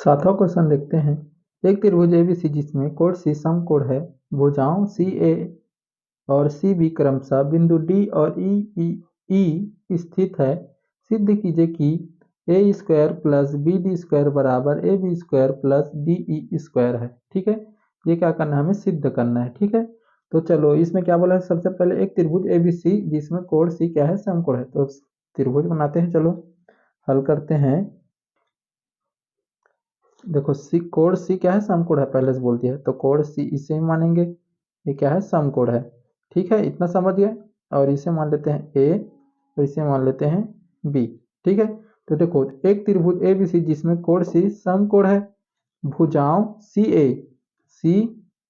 सातवां क्वेश्चन देखते हैं। एक त्रिभुज एबीसी जिसमें कोण सी समकोण है, भुजाओं सी ए और सी बी क्रमशः बिंदु डी और ई स्थित है। सिद्ध कीजिए कि A square plus B D square बराबर A B square plus D E square है। ठीक है, ये क्या करना है, हमें सिद्ध करना है। ठीक है, तो चलो इसमें क्या बोला है, सबसे पहले एक त्रिभुज एबीसी जिसमें कोण सी क्या है, समकोण है। तो त्रिभुज बनाते हैं, चलो हल करते हैं। देखो सी, कोण सी क्या है, समकोण है, पहले से बोल दिया है, तो कोण सी इसे ही मानेंगे, ये क्या है, समकोण है। ठीक है, इतना समझ गए। और इसे मान लेते हैं ए और इसे मान लेते हैं बी। ठीक है, तो देखो एक त्रिभुज एबीसी जिसमें कोण सी समकोण है, भुजाओं सी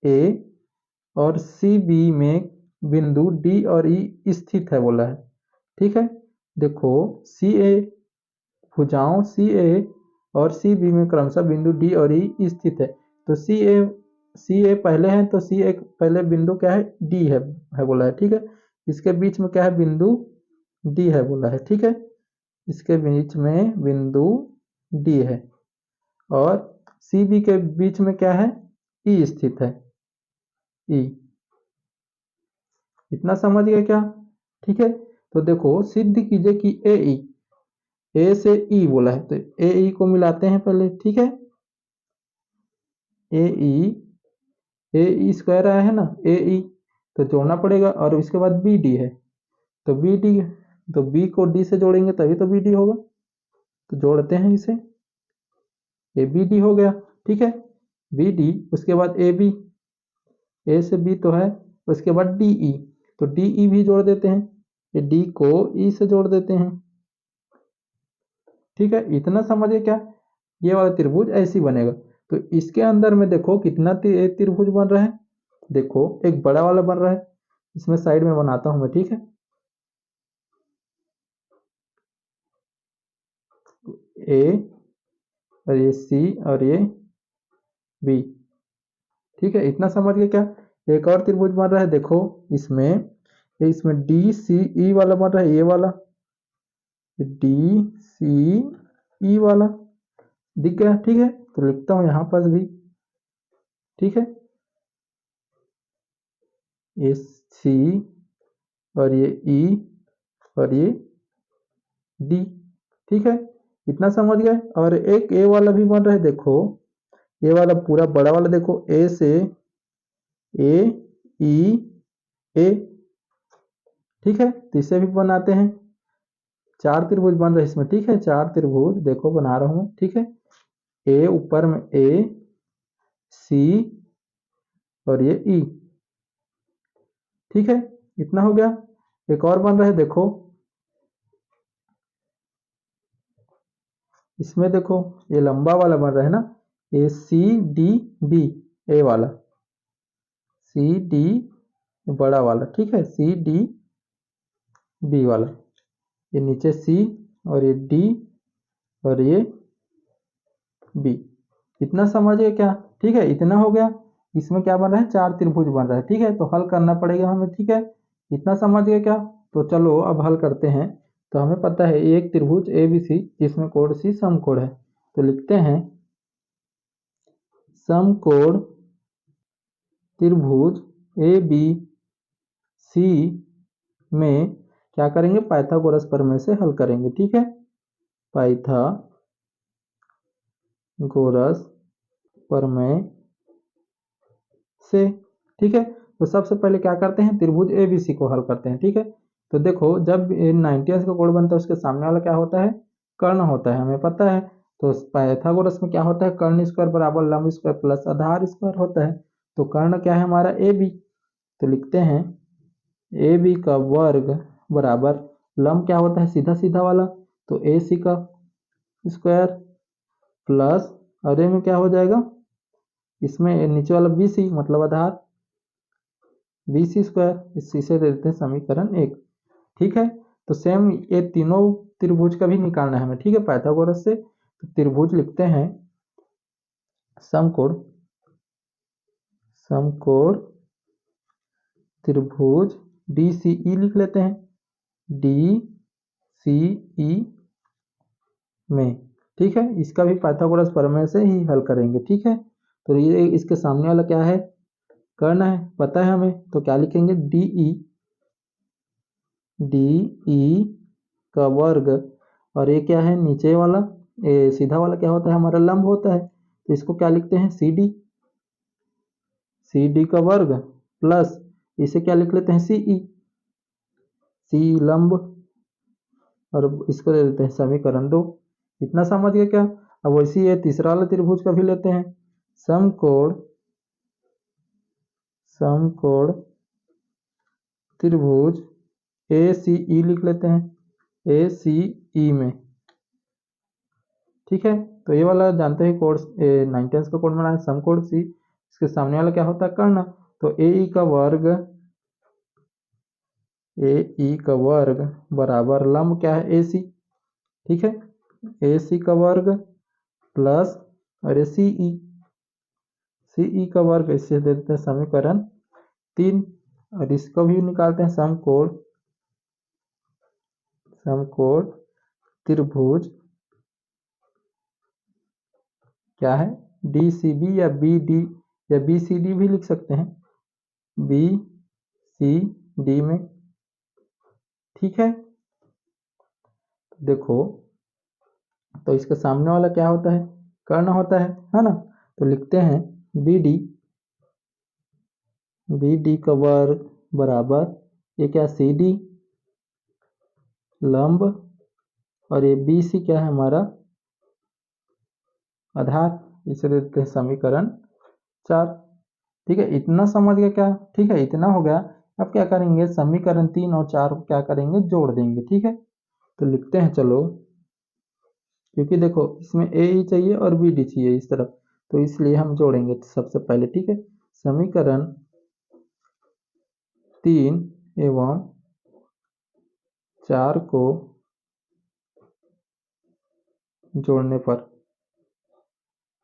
ए और सी बी में बिंदु डी और ई स्थित है बोला है। ठीक है, देखो सी ए, भुजाओं सी ए और सी बी में क्रमशः बिंदु डी और ई स्थित है। तो सी ए पहले है, तो सी ए पहले बिंदु क्या है, डी है बोला है। ठीक है, इसके बीच में क्या है, बिंदु डी है बोला है। ठीक है, इसके बीच में बिंदु डी है और सी बी के बीच में क्या है, ई स्थित है, ई। इतना समझ गए क्या? ठीक है, तो देखो सिद्ध कीजिए कि ए से ई बोला है, तो ए ई को मिलाते हैं पहले। ठीक है, ए ई स्क्वायर आया है ना, ए ई तो जोड़ना पड़ेगा, और इसके बाद बी डी है, तो बी डी, तो बी को डी से जोड़ेंगे तभी तो बी डी होगा, तो जोड़ते हैं इसे, ए बी डी हो गया। ठीक है, बी डी, उसके बाद ए बी, ए से बी तो है, उसके बाद डी ई, तो डी ई भी जोड़ देते हैं, ये डी को ई से जोड़ देते हैं। ठीक है, इतना समझिए क्या, ये वाला त्रिभुज ऐसी बनेगा। तो इसके अंदर में देखो कितना त्रिभुज बन रहा है, देखो एक बड़ा वाला बन रहा है, इसमें साइड में बनाता हूं मैं। ठीक है, ए और ये सी और ये बी। ठीक है, इतना समझ गए क्या? एक और त्रिभुज बन रहा है, देखो इसमें डी सी ई वाला बन रहा है, ये वाला डी सी ई वाला दिख गया। ठीक है, तो लिखता हूं यहां पर भी। ठीक है, ये सी और ये ई और ये डी। ठीक है, इतना समझ गए। और एक ए वाला भी बन रहा है, देखो ये वाला पूरा बड़ा वाला, देखो ए से ए ई ए। ठीक है, तो इसे भी बनाते हैं, चार त्रिभुज बन रहे हैं इसमें। ठीक है, चार त्रिभुज देखो बना रहा हूं। ठीक है, ए ऊपर में ए सी और ये ई। ठीक है, इतना हो गया। एक और बन रहा है, देखो इसमें देखो ये लंबा वाला बन रहा है ना, ए सी डी बी, ए वाला सी डी बड़ा वाला। ठीक है, सी डी बी वाला, ये नीचे सी और ये डी और ये बी। इतना समझिए क्या? ठीक है, इतना हो गया। इसमें क्या बन रहा है, चार त्रिभुज बन रहा है। ठीक है, तो हल करना पड़ेगा हमें। ठीक है, इतना समझ गए क्या? तो चलो अब हल करते हैं। तो हमें पता है एक त्रिभुज ए बी सी जिसमें कोण सी समकोण है, तो लिखते हैं समकोण त्रिभुज ए बी सी में क्या करेंगे, पाइथागोरस प्रमेय से हल करेंगे। ठीक है, पाइथागोरस प्रमेय से। ठीक है, तो सबसे पहले क्या करते हैं, त्रिभुज एबीसी को हल करते हैं। ठीक है, तो देखो जब 90 अंश का कोण बनता है उसके सामने वाला क्या होता है, कर्ण होता है, हमें पता है। तो पाइथागोरस में क्या होता है, कर्ण स्क्वायर बराबर लंब स्क्वायर प्लस आधार स्क्वायर होता है। तो कर्ण क्या है हमारा, ए बी, तो लिखते हैं ए बी का वर्ग बराबर लंब क्या होता है, सीधा सीधा वाला, तो ए सी का स्क्वायर प्लस, और ए में क्या हो जाएगा, इसमें नीचे वाला बी सी मतलब आधार बी सी स्क्वायर, इसी से देते हैं समीकरण एक। ठीक है, तो सेम ये तीनों त्रिभुज का भी निकालना है हमें। ठीक है, पाइथागोरस से। तो त्रिभुज लिखते हैं समकोण समकोण त्रिभुज डी सी ई लिख लेते हैं, डी सी ई में ठीक है, इसका भी पाइथागोरस प्रमेय से ही हल करेंगे। ठीक है, तो ये इसके सामने वाला क्या है, कर्ण है, पता है हमें, तो क्या लिखेंगे, डी ई का वर्ग, और ये क्या है नीचे वाला, ये सीधा वाला क्या होता है हमारा, लंब होता है, तो इसको क्या लिखते हैं, सी डी का वर्ग प्लस, इसे क्या लिख लेते हैं, सी लंब, और इसको दे देते हैं समीकरण 2। इतना समझ गए क्या। अब वैसे ही तीसरा वाला त्रिभुज का भी लेते हैं, समकोण त्रिभुज ए सी ई लिख लेते हैं, ए सी ई में। ठीक है, तो ये वाला जानते हैं कोण, 9 का कोण बना है समकोण सी, इसके सामने वाला क्या होता है, कर्ण, तो ए ई का वर्ग बराबर लंब क्या है, ए सी। ठीक है, ए सी का वर्ग प्लस, और सी ई का वर्ग, इससे दे देते हैं समीकरण 3, और इसको भी निकालते हैं, समकोण त्रिभुज क्या है, डी सी बी या बी डी या बी सी डी भी लिख सकते हैं, बी सी डी में। ठीक है, देखो, तो इसके सामने वाला क्या होता है, कर्ण होता है ना, तो लिखते हैं बी डी का वर्ग बराबर, ये क्या, सी डी लंब, और ये बी सी क्या है हमारा आधार, इसे देते हैं समीकरण 4। ठीक है, इतना समझ गया क्या, ठीक है, इतना हो गया। अब क्या करेंगे, समीकरण 3 और 4 क्या करेंगे, जोड़ देंगे। ठीक है, तो लिखते हैं चलो, क्योंकि देखो इसमें ए ही चाहिए और बी डी चाहिए इस तरफ, तो इसलिए हम जोड़ेंगे सबसे पहले। ठीक है, समीकरण 3 एवं 4 को जोड़ने पर,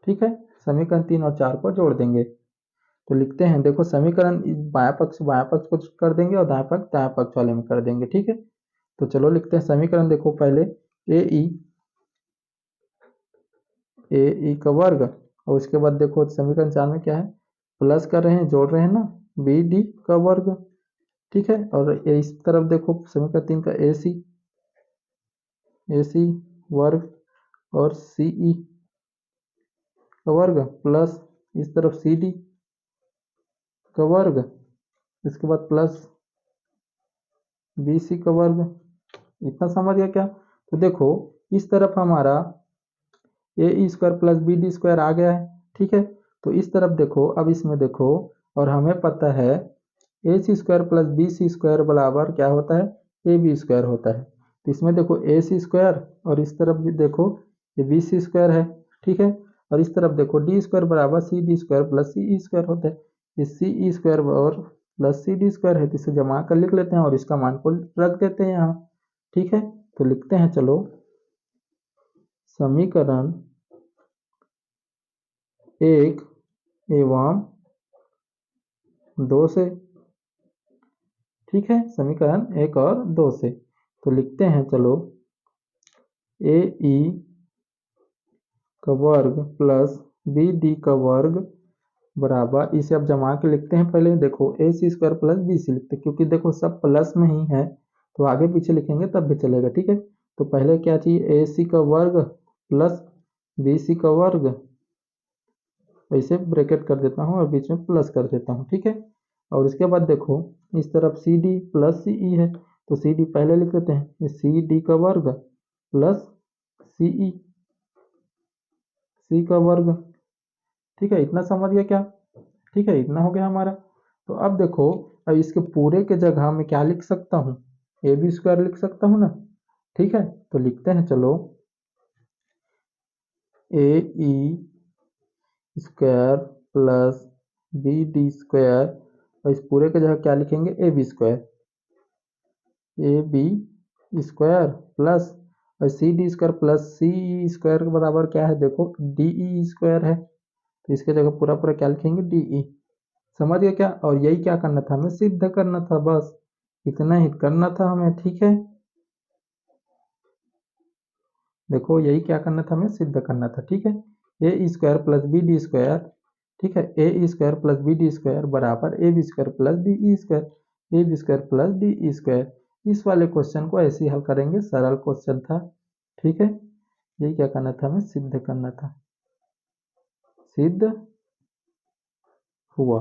ठीक है, समीकरण 3 और 4 को जोड़ देंगे, तो लिखते हैं, देखो समीकरण बायां पक्ष को कर देंगे और दायां पक्ष वाले में कर देंगे। ठीक है, तो चलो लिखते हैं समीकरण, देखो पहले ए ई का वर्ग, और उसके बाद देखो समीकरण 4 में क्या है, प्लस कर रहे हैं, जोड़ रहे हैं ना, बी डी का वर्ग। ठीक है, और इस तरफ देखो समीकरण 3 का ए सी वर्ग, और सी ई का वर्ग प्लस, इस तरफ सी डी का वर्ग, इसके बाद प्लस बी सी का वर्ग। इतना समझ गया क्या। तो देखो इस तरफ हमारा A E square plus B D square आ गया है। ठीक है, तो इस तरफ देखो, अब इसमें देखो, और हमें पता है A C square plus B C square बराबर क्या होता है, ए बी स्क्वायर होता है। तो इसमें देखो ए सी स्क्वायर, और इस तरफ भी देखो ये बी सी स्क्वायर है। ठीक है, और इस तरफ देखो डी स्क्वायर बराबर सी डी स्क्वायर प्लस सी ई स्क्वायर होता है। ये सी ई स्क्वायर और प्लस सी डी स्क्वायर है, तो इसे जमा कर लिख लेते हैं और इसका मान को रख देते हैं यहाँ। ठीक है, तो लिखते हैं चलो, समीकरण 1 एवं 2 से, ठीक है, समीकरण 1 और 2 से, तो लिखते हैं चलो, ए ई का वर्ग प्लस बी डी का वर्ग बराबर, इसे अब जमा के लिखते हैं, पहले देखो ए सी स्क्वायर प्लस बी सी लिखते हैं, क्योंकि देखो सब प्लस में ही है, तो आगे पीछे लिखेंगे तब भी चलेगा। ठीक है, तो पहले क्या चाहिए, ए सी का वर्ग प्लस बी सी का वर्ग, ऐसे ब्रैकेट कर देता हूँ और बीच में प्लस कर देता हूँ। ठीक है, और उसके बाद देखो इस तरफ सी डी प्लस सी ई है, तो सी डी पहले लिख लेते हैं, ये सी डी का वर्ग प्लस सी ई सी का वर्ग। ठीक है, इतना समझ गया क्या। ठीक है, इतना हो गया हमारा। तो अब देखो, अब इसके पूरे के जगह में क्या लिख सकता हूँ, ए बी स्क्वायर लिख सकता हूँ ना। ठीक है, तो लिखते हैं चलो, A E square plus B D square, और इस पूरे के जगह क्या लिखेंगे, A B square, A B square plus, और C D square plus C square के बराबर क्या है, देखो डी ई स्क्वायर है, तो इसके जगह पूरा पूरा क्या लिखेंगे, डी ई। समझ गए क्या, और यही क्या करना था, हमें सिद्ध करना था, बस इतना ही करना था हमें। ठीक है, देखो यही क्या करना था, हमें सिद्ध करना था। ठीक है, A square plus B D square, ठीक है, A square plus B D square बराबर A B square plus D E square, A B square plus D E square. इस वाले क्वेश्चन को ऐसे ही हल करेंगे, सरल क्वेश्चन था। ठीक है, यही क्या करना था, हमें सिद्ध करना था। सिद्ध हुआ।